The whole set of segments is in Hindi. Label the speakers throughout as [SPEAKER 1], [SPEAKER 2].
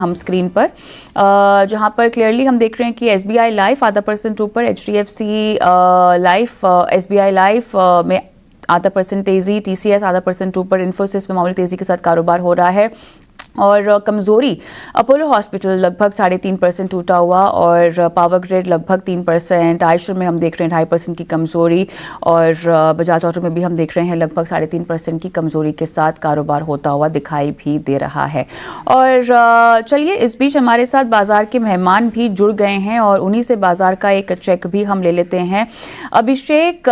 [SPEAKER 1] हम स्क्रीन पर जहां पर क्लियरली हम देख रहे हैं कि एसबीआई लाइफ ½% ऊपर, एचडीएफसी लाइफ एसबीआई लाइफ में ½% तेजी, टीसीएस ½% ऊपर, इन्फोसिस में मामूली तेजी के साथ कारोबार हो रहा है। और कमजोरी अपोलो हॉस्पिटल लगभग 3.5% टूटा हुआ और पावर ग्रिड लगभग 3%, आयशर में हम देख रहे हैं 2.5% की कमजोरी और बजाज ऑटो में भी हम देख रहे हैं लगभग 3.5% की कमजोरी के साथ कारोबार होता हुआ दिखाई भी दे रहा है। और चलिए इस बीच हमारे साथ बाजार के मेहमान भी जुड़ गए हैं और उन्हीं से बाजार का एक चेक भी हम ले लेते हैं। Abhishek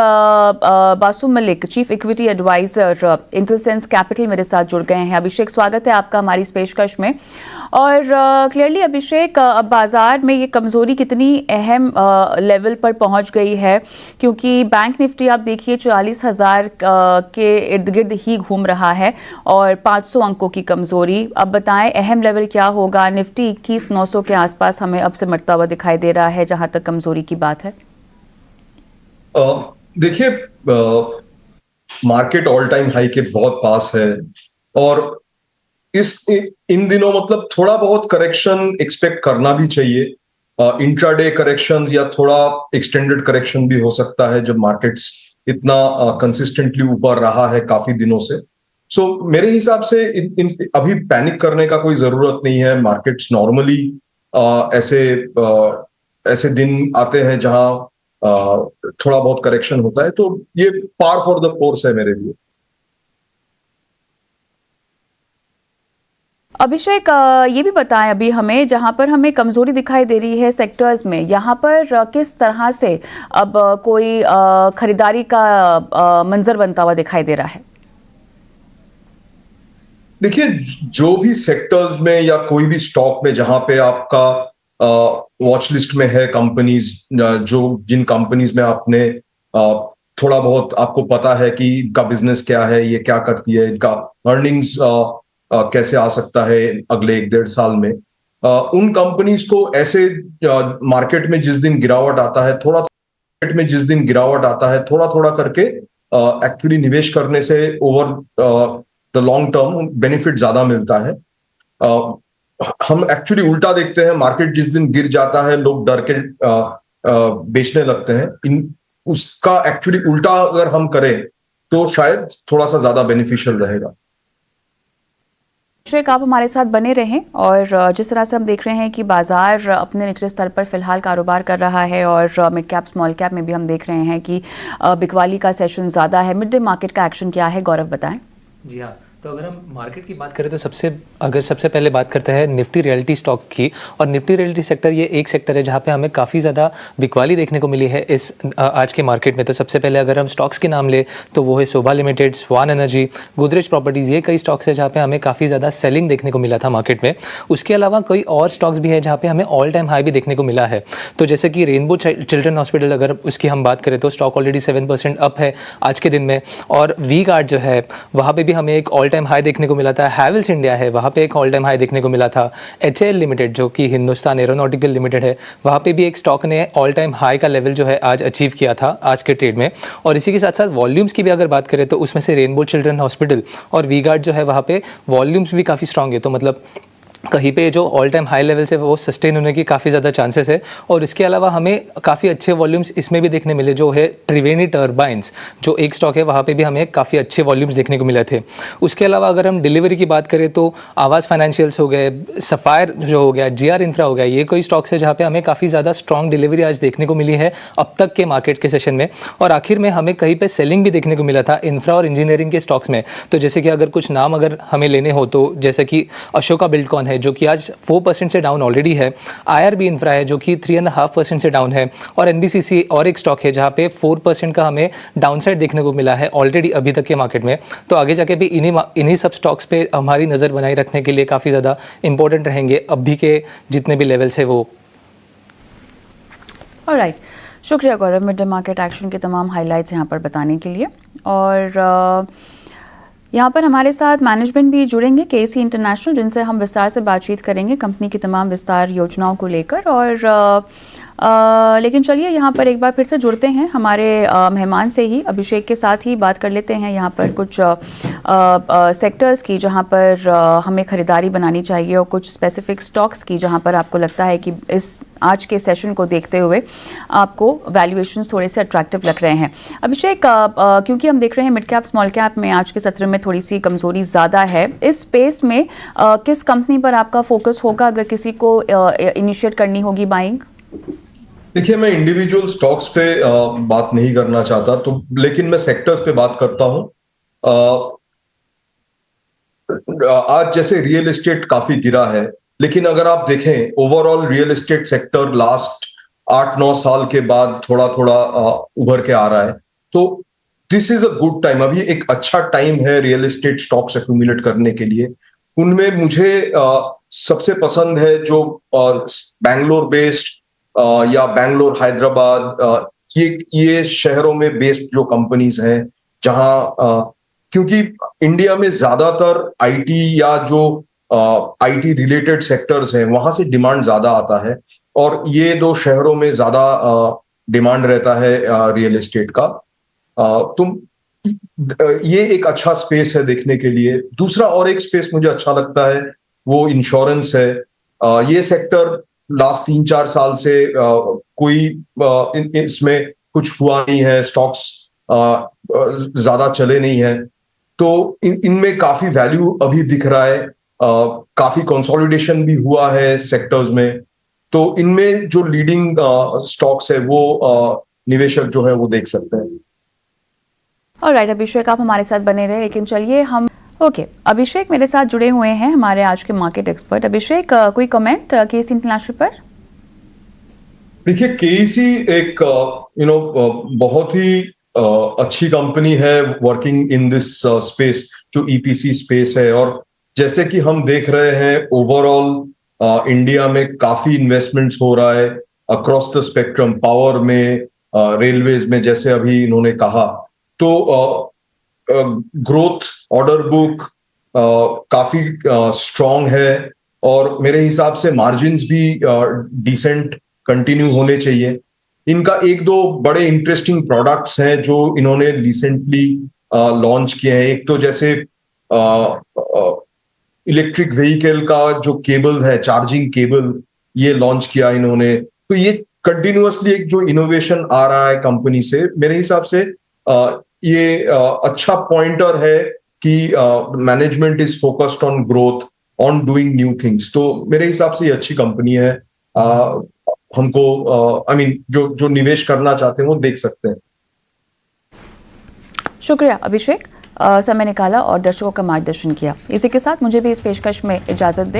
[SPEAKER 1] Basu Mallik, chief equity advisor Intelsense Capital मेरे साथ जुड़ गए हैं। अभिषेक, स्वागत है आपका हमारी इस पेशकश में। और क्लियरली अभिषेक, अब बाजार में ये कमजोरी कितनी अहम लेवल पर पहुंच गई है, क्योंकि बैंक निफ्टी आप देखिए 44,000 के इर्द गिर्द ही घूम रहा है और 500 अंकों की कमजोरी। अब बताएं अहम लेवल क्या होगा? निफ्टी 21,900 के आसपास हमें अब सिमटता हुआ दिखाई दे रहा है जहां तक कमजोरी की बात है।
[SPEAKER 2] देखिए, मार्केट ऑल टाइम हाई के बहुत पास है और इन दिनों मतलब थोड़ा बहुत करेक्शन एक्सपेक्ट करना भी चाहिए। इंट्राडे करेक्शंस या थोड़ा एक्सटेंडेड करेक्शन भी हो सकता है जब मार्केट्स इतना कंसिस्टेंटली ऊपर रहा है काफी दिनों से। सो मेरे हिसाब से अभी पैनिक करने का कोई जरूरत नहीं है। मार्केट्स नॉर्मली ऐसे दिन आते हैं जहां थोड़ा बहुत करेक्शन होता है, तो ये पार फॉर द कोर्स है मेरे लिए।
[SPEAKER 1] अभिषेक, ये भी बताएं अभी हमें, जहां पर हमें कमजोरी दिखाई दे रही है सेक्टर्स में, यहां पर किस तरह से अब कोई खरीदारी का मंजर बनता हुआ दिखाई दे रहा है?
[SPEAKER 2] देखिए, जो भी सेक्टर्स में या कोई भी स्टॉक में जहां पे आपका वॉच लिस्ट में है कंपनीज, जिन कंपनीज में आपने थोड़ा बहुत आपको पता है कि इनका बिजनेस क्या है, ये क्या करती है, इनका अर्निंग्स कैसे आ सकता है अगले 1-1.5 साल में, उन कंपनीज को ऐसे मार्केट में जिस दिन गिरावट आता है थोड़ा थोड़ा करके एक्चुअली निवेश करने से over the long term benefit ज्यादा मिलता है। हम एक्चुअली उल्टा देखते हैं, मार्केट जिस दिन गिर जाता है लोग डर के बेचने लगते हैं। उसका एक्चुअली उल्टा अगर हम करें तो शायद थोड़ा सा ज्यादा बेनिफिशियल रहेगा।
[SPEAKER 1] आप हमारे साथ बने रहें। और जिस तरह से हम देख रहे हैं कि बाजार अपने निचले स्तर पर फिलहाल कारोबार कर रहा है और मिड कैप स्मॉल कैप में भी हम देख रहे हैं कि बिकवाली का सेशन ज़्यादा है। मिड डे मार्केट का एक्शन क्या है, गौरव बताएं।
[SPEAKER 3] जी हाँ, तो अगर हम मार्केट की बात करें तो सबसे पहले बात करते हैं निफ्टी रियल्टी स्टॉक की। और निफ्टी रियल्टी सेक्टर ये एक सेक्टर है जहाँ पे हमें काफ़ी ज़्यादा बिकवाली देखने को मिली है इस आज के मार्केट में। तो सबसे पहले अगर हम स्टॉक्स के नाम ले तो वो है शोभा लिमिटेड, स्वान एनर्जी, गोदरेज प्रॉपर्टीज़, ये कई स्टॉक्स है जहाँ पे हमें काफ़ी ज़्यादा सेलिंग देखने को मिला था मार्केट में। उसके अलावा कई और स्टॉक्स भी है जहाँ पे हमें ऑल टाइम हाई भी देखने को मिला है। तो जैसे कि रेनबो चिल्ड्रन हॉस्पिटल, अगर उसकी हम बात करें तो स्टॉक ऑलरेडी 7% अप है आज के दिन में। और वी गार्ड जो है वहाँ पर भी हमें एक ऑल टाइम हाई देखने को मिला था। हैवेल्स इंडिया है, वहाँ पे एक ऑल टाइम हाई देखने को मिला था। एचएएल लिमिटेड जो कि हिंदुस्तान एरोनॉटिकल लिमिटेड है, वहाँ पे भी एक स्टॉक ने ऑल टाइम हाई का लेवल जो है आज अचीव किया था आज के ट्रेड में। और इसी के साथ साथ वॉल्यूम्स की भी अगर बात करें तो उसमें से रेनबो चिल्ड्रन हॉस्पिटल और वी गार्ड जो है वहाँ पे वॉल्यूम्स भी काफ़ी स्ट्रॉन्ग है। तो मतलब कहीं पे जो ऑल टाइम हाई लेवल से वो सस्टेन होने की काफ़ी ज़्यादा चांसेस है। और इसके अलावा हमें काफ़ी अच्छे वॉल्यूम्स इसमें भी देखने मिले, जो है त्रिवेणी टर्बाइंस जो एक स्टॉक है वहाँ पे भी हमें काफ़ी अच्छे वॉल्यूम्स देखने को मिले थे। उसके अलावा अगर हम डिलीवरी की बात करें तो आवास फाइनेंशियल्स हो गए, सफ़ायर जो हो गया, जीआर इंफ्रा हो गया, ये कोई स्टॉक्स है जहाँ पे हमें काफ़ी ज़्यादा स्ट्रॉन्ग डिलीवरी आज देखने को मिली है अब तक के मार्केट के सेशन में। और आखिर में हमें कहीं पर सेलिंग भी देखने को मिला था इंफ्रा और इंजीनियरिंग के स्टॉक्स में। तो जैसे कि अगर कुछ नाम अगर हमें लेने हो तो जैसे कि अशोका बिल्डकॉन है जो कि आज 4% से डाउन ऑलरेडी है। आईआरबी इंफ्रा है जो कि 3.5% से डाउन है। और एनबीसीसी और एक स्टॉक है जहां पे 4% का हमें डाउनसाइड देखने को मिला है ऑलरेडी अभी तक के मार्केट में। तो आगे जाके भी इन्हीं सब स्टॉक्स पे हमारी नज़र बनाए रखने के लिए काफ़ी ज़्यादा इंपॉर्टेंट रहेंगे अभी के जितने भी लेवल्स है वो।
[SPEAKER 1] ऑलराइट, शुक्रिया गौरव मिड डे मार्केट एक्शन के तमाम हाईलाइट्स यहाँ पर बताने के लिए। और यहाँ पर हमारे साथ मैनेजमेंट भी जुड़ेंगे केसी इंटरनेशनल, जिनसे हम विस्तार से बातचीत करेंगे कंपनी की तमाम विस्तार योजनाओं को लेकर। और लेकिन चलिए यहाँ पर एक बार फिर से जुड़ते हैं हमारे मेहमान से ही, अभिषेक के साथ ही बात कर लेते हैं यहाँ पर कुछ सेक्टर्स की जहाँ पर हमें ख़रीदारी बनानी चाहिए और कुछ स्पेसिफिक स्टॉक्स की जहाँ पर आपको लगता है कि इस आज के सेशन को देखते हुए आपको वैल्यूएशंस थोड़े से अट्रैक्टिव लग रहे हैं। अभिषेक, क्योंकि हम देख रहे हैं मिड कैप स्मॉल कैप में आज के सत्र में थोड़ी सी कमज़ोरी ज़्यादा है, इस स्पेस में किस कंपनी पर आपका फोकस होगा अगर किसी को इनिशिएट करनी होगी बाइंग?
[SPEAKER 2] देखिए, मैं इंडिविजुअल स्टॉक्स पे बात नहीं करना चाहता, तो लेकिन मैं सेक्टर्स पे बात करता हूं। आज जैसे रियल एस्टेट काफी गिरा है, लेकिन अगर आप देखें overall real estate sector last 8-9 साल के बाद थोड़ा थोड़ा उभर के आ रहा है। तो this is a good time, अभी एक अच्छा टाइम है रियल एस्टेट स्टॉक्स एक्यूमुलेट करने के लिए। उनमें मुझे सबसे पसंद है जो बैंगलोर बेस्ड या बैंगलोर हैदराबाद, ये शहरों में बेस्ड जो कंपनीज हैं, जहां क्योंकि इंडिया में ज्यादातर आईटी या जो आईटी रिलेटेड सेक्टर्स हैं वहां से डिमांड ज्यादा आता है, और ये दो शहरों में ज्यादा डिमांड रहता है रियल एस्टेट का। तुम ये एक अच्छा स्पेस है देखने के लिए। दूसरा और एक स्पेस मुझे अच्छा लगता है वो इंश्योरेंस है। ये सेक्टर लास्ट 3-4 साल से कोई इसमें कुछ हुआ नहीं है, स्टॉक्स ज्यादा चले नहीं है, तो इनमें काफी वैल्यू अभी दिख रहा है। काफी कंसोलिडेशन भी हुआ है सेक्टर्स में, तो इनमें जो लीडिंग स्टॉक्स है वो निवेशक जो है वो देख सकते हैं।
[SPEAKER 1] ऑलराइट अभिषेक, आप हमारे साथ बने रहे, लेकिन चलिए हम अभिषेक मेरे साथ जुड़े हुए हैं, हमारे आज के मार्केट एक्सपर्ट। अभिषेक, कोई कमेंट केसी इंटरनेशनल पर?
[SPEAKER 2] देखिए, केसी एक बहुत ही अच्छी कंपनी है वर्किंग इन दिस स्पेस, जो ईपीसी स्पेस है। और जैसे कि हम देख रहे हैं ओवरऑल इंडिया में काफी इन्वेस्टमेंट्स हो रहा है अक्रॉस द स्पेक्ट्रम, पावर में, रेलवेज में, जैसे अभी इन्होंने कहा। तो ग्रोथ ऑर्डर बुक काफी स्ट्रांग है, और मेरे हिसाब से मार्जिन्स भी डिसेंट कंटिन्यू होने चाहिए। इनका एक दो बड़े इंटरेस्टिंग प्रोडक्ट्स हैं जो इन्होंने रिसेंटली लॉन्च किए हैं। एक तो जैसे इलेक्ट्रिक व्हीकल का जो केबल है, चार्जिंग केबल, ये लॉन्च किया इन्होंने। तो ये कंटिन्यूअसली एक जो इनोवेशन आ रहा है कंपनी से, मेरे हिसाब से ये अच्छा पॉइंटर है कि management is focused on growth, on doing new things. तो मेरे हिसाब से ये अच्छी कंपनी है। हमको जो निवेश करना चाहते हैं वो देख सकते हैं।
[SPEAKER 1] शुक्रिया अभिषेक, समय निकाला और दर्शकों का मार्गदर्शन किया। इसी के साथ मुझे भी इस पेशकश में इजाजत दें।